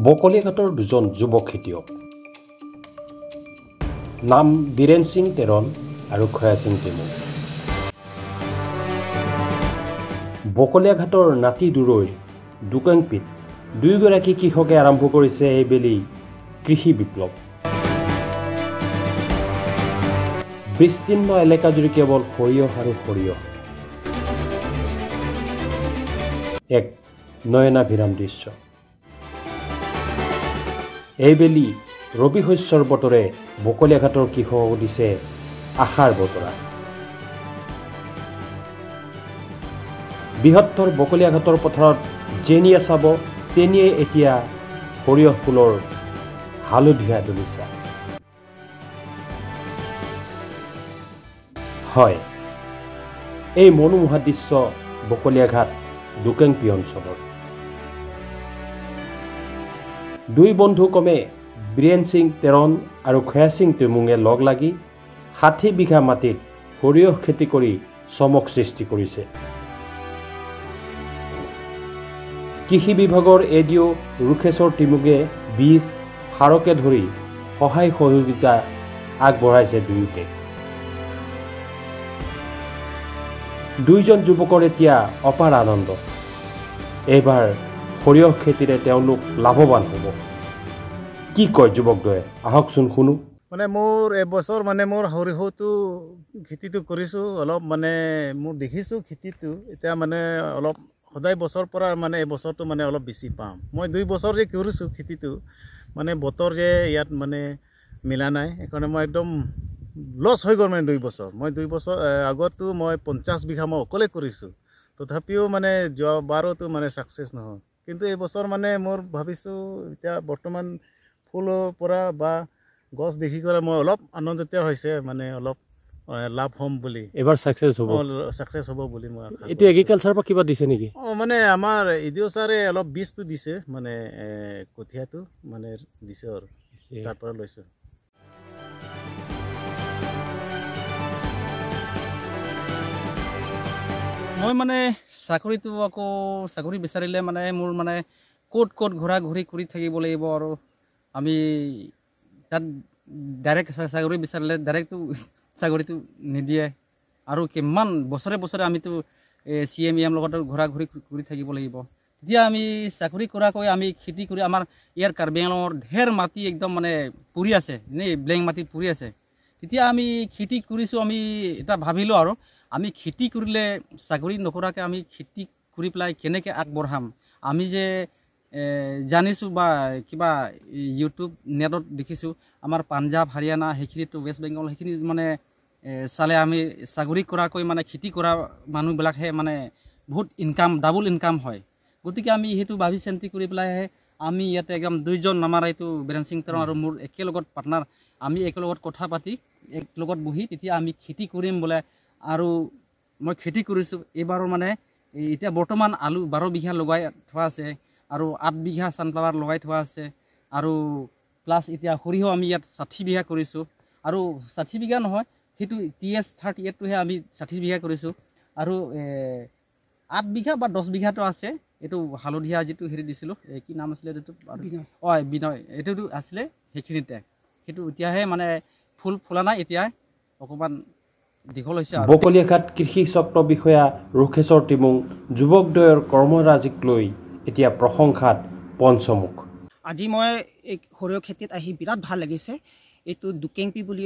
বকলিয়াঘাটৰ দুজন যুৱক খেতিয়ক নাম বীৰেন সিং তেৰণ আৰু খয়া সিং টেমু। বকলিয়াঘাটৰ নাতি দুৰৈৰ দোকাংপিত দুয়োগৰাকী কৃষকে আৰম্ভ কৰিছে এইবেলি কৃষি বিপ্লৱ। বিস্তীৰ্ণ এলেকাজুৰি কেৱল সৰিয়হ আৰু সৰিয়হ, এক নয়নাভিৰাম দৃশ্য। এইবেলি ৰবি শস্যৰ বতৰে বকলিয়াঘাটৰ কৃষকক দিছে আশাৰ বতৰা। বৃহত্তৰ বকলিয়াঘাটৰ পথাৰত যেনিয়ে চাব তেনিয়ে এতিয়া সৰিয়হ ফুলৰ হালধীয়া দলিচা। হয়, এই মনোমোহা দৃশ্য বকলিয়াঘাট দোকাংপি অঞ্চলৰ। দুই বন্ধু কমে বীৰেন সিং তেৰণ আৰু খয়া সিং টেমুঙে লগ লাগি ৬০ বিঘা মাটিত সৰিয়হ খেতি কৰি চমক সৃষ্টি কৰিছে। কৃষি বিভাগৰ এডিঅ ৰুখেশ্বৰ টিমুগে বীজ সাৰকে ধৰি সহায় সহযোগিতা আগবঢ়াইছে দুয়োকে। দুইজন যুৱকৰ এতিয়া অপাৰ আনন্দ। এইবাৰ সৰিয়হ খেতিৰে তেওঁলোক লাভৱান হ'ব। কি কয় যুৱকদ্বয়ে, আহকচোন শুনো। মানে মোৰ এবছৰ মানে মোৰ সৰিয়হটো খেতিটো কৰিছোঁ, অলপ মানে মোৰ দেখিছোঁ খেতিটো এতিয়া মানে অলপ সদায় বছৰ পৰা মানে এবছৰটো মানে অলপ বেছি পাম। মই 2 বছৰ যে কৰিছোঁ খেতিটো, মানে বতৰ যে ইয়াত মানে মিলা নাই, সেইকাৰণে মই একদম লছ হৈ গ'ল মানে 2 বছৰ। মই 2 বছৰ আগতো মই 50 বিঘা মই অকলে কৰিছোঁ, তথাপিও মানে যোৱাবাৰতো মানে ছাকচেছ নহ'ল। কিন্তু এই বছৰ মানে মোৰ ভাবিছোঁ এতিয়া বৰ্তমান ফুলৰ পৰা বা গছ দেখি কৰি মই অলপ আনন্দিত হৈছে, মানে অলপ লাভ হ'ম বুলি। এবাৰ ছাকচেছ হ'ব, ছাকচেছ হ'ব বুলি মই এইটো এগ্ৰিকালচাৰৰ পৰা কিবা দিছে নেকি? মানে আমাৰ ইডিঅ' ছাৰে অলপ বীজটো দিছে, মানে কঠীয়াটো মানে দিছে আৰু তাৰ পৰা লৈছোঁ। মই মানে চাকৰিটো আকৌ চাকৰি বিচাৰিলে মানে মোৰ মানে ক'ত ঘূৰা ঘূৰি কৰি থাকিব লাগিব, আৰু আমি তাত ডাইৰেক্ট চাকৰি বিচাৰিলে ডাইৰেক্টটো চাকৰিটো নিদিয়ে, আৰু কিমান বছৰে বছৰে আমিতো CM লগত ঘূৰা ঘূৰি কৰি থাকিব লাগিব। এতিয়া আমি চাকৰি কৰাকৈ আমি খেতি কৰি আমাৰ ইয়াৰ কাৰ্বি আংলঙৰ ঢেৰ মাটি একদম মানে পৰি আছে, ব্লেংক মাটি পৰি আছে। তেতিয়া আমি খেতি কৰিছোঁ, আমি এটা ভাবিলোঁ আৰু আমি খেতি কৰিলে চাকৰি নকৰাকৈ আমি খেতি কৰি পেলাই কেনেকৈ আগবঢ়াম। আমি যে জানিছোঁ বা কিবা ইউটিউব নেটত দেখিছোঁ, আমাৰ পাঞ্জাৱ হাৰিয়ানা সেইখিনিতো ৱেষ্ট বেংগল সেইখিনি মানে চালে আমি চাকৰি কৰাকৈ মানে খেতি কৰা মানুহবিলাকহে মানে বহুত ইনকাম, ডাবল ইনকাম হয়। গতিকে আমি সেইটো ভাবি চিন্তি কৰি পেলাইহে আমি ইয়াতে একদম 2জন আমাৰ এইটো বীৰেন সিং তেৰণ আৰু মোৰ একেলগত পাৰ্টনাৰ, আমি একেলগত কথা পাতি একেলগত বহি তেতিয়া আমি খেতি কৰিম বোলে। আৰু মই খেতি কৰিছোঁ এইবাৰো মানে এতিয়া বৰ্তমান আলু 12 বিঘা লগাই থোৱা আছে, আৰু 8 বিঘা ছানফ্লাৱাৰ লগাই থোৱা আছে, আৰু প্লাছ এতিয়া সৰিয়হ আমি ইয়াত 60 বিঘা কৰিছোঁ। আৰু 60 বিঘা নহয়, সেইটো TS38টোহে আমি 60 বিঘা কৰিছোঁ। আৰু 8 বিঘা বা 10 বিঘাটো আছে, এইটো হালধীয়া যিটো হেৰি দিছিলোঁ, কি নাম আছিলে এইটো? বিনয়, এইটোতো আছিলে সেইখিনিতে। সেইটো এতিয়াহে মানে ফুলা নাই, এতিয়া অকণমান দীঘল হৈছে। বকলিয়াঘাট কৃষি চক্ৰ বিষয়া ৰুখেশ্বৰ টিমুং যুৱকদ্বয়ৰ কৰ্মৰাজিক লৈ এতিয়া প্ৰশংসাত পঞ্চমুখ। আজি মই এই সৰিয়হ খেতিত আহি বিৰাট ভাল লাগিছে। এইটো দোকাংপি বুলি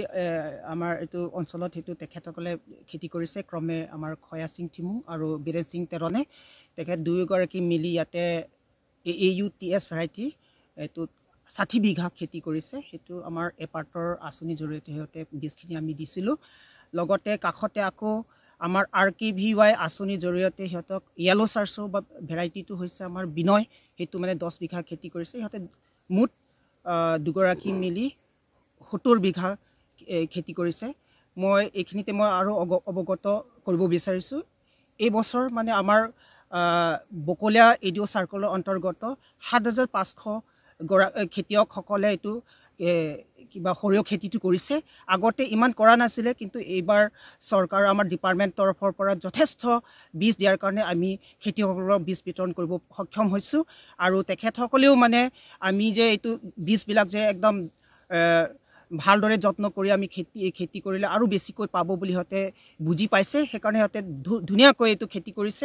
আমাৰ এইটো অঞ্চলত সেইটো তেখেতসকলে খেতি কৰিছে, ক্ৰমে আমাৰ খয়া সিং টেমুং আৰু বীৰেন সিং তেৰণে। তেখেত দুয়োগৰাকী মিলি ইয়াতে AU TS ভেৰাইটি এইটো 60 বিঘা খেতি কৰিছে। সেইটো আমাৰ এপাৰ্টৰ আঁচনিৰ জৰিয়তে সিহঁতে বীজখিনি আমি দিছিলোঁ। লগতে কাষতে আকৌ আমাৰ RKVY আঁচনিৰ জৰিয়তে সিহঁতক য়েলো চাৰ্চো বা ভেৰাইটিটো হৈছে আমাৰ বিনয়, সেইটো মানে 10 বিঘা খেতি কৰিছে। সিহঁতে মুঠ দুগৰাকী মিলি 70 বিঘা খেতি কৰিছে। মই এইখিনিতে মই আৰু অৱগত কৰিব বিচাৰিছোঁ, এই বছৰ মানে আমাৰ বকলীয়া এডিঅ' চাৰ্কলৰ অন্তৰ্গত 7500 খেতিয়কসকলে এইটো কিবা সৰিয়হ খেতিটো কৰিছে আগতে ইমান কৰা নাছিলে কিন্তু এইবাৰ চৰকাৰ আমাৰ ডিপাৰ্টমেণ্ট তৰফৰ পৰা যথেষ্ট বীজ দিয়াৰ কাৰণে আমি খেতিয়কসকলক বীজ বিতৰণ কৰিব সক্ষম হৈছোঁ আৰু তেখেতসকলেও মানে আমি যে এইটো বীজবিলাক যে একদম ভালদৰে যত্ন কৰি আমি খেতি কৰিলে আৰু বেছিকৈ পাব বুলি সিহঁতে বুজি পাইছে সেইকাৰণে সিহঁতে ধুনীয়াকৈ এইটো খেতি কৰিছে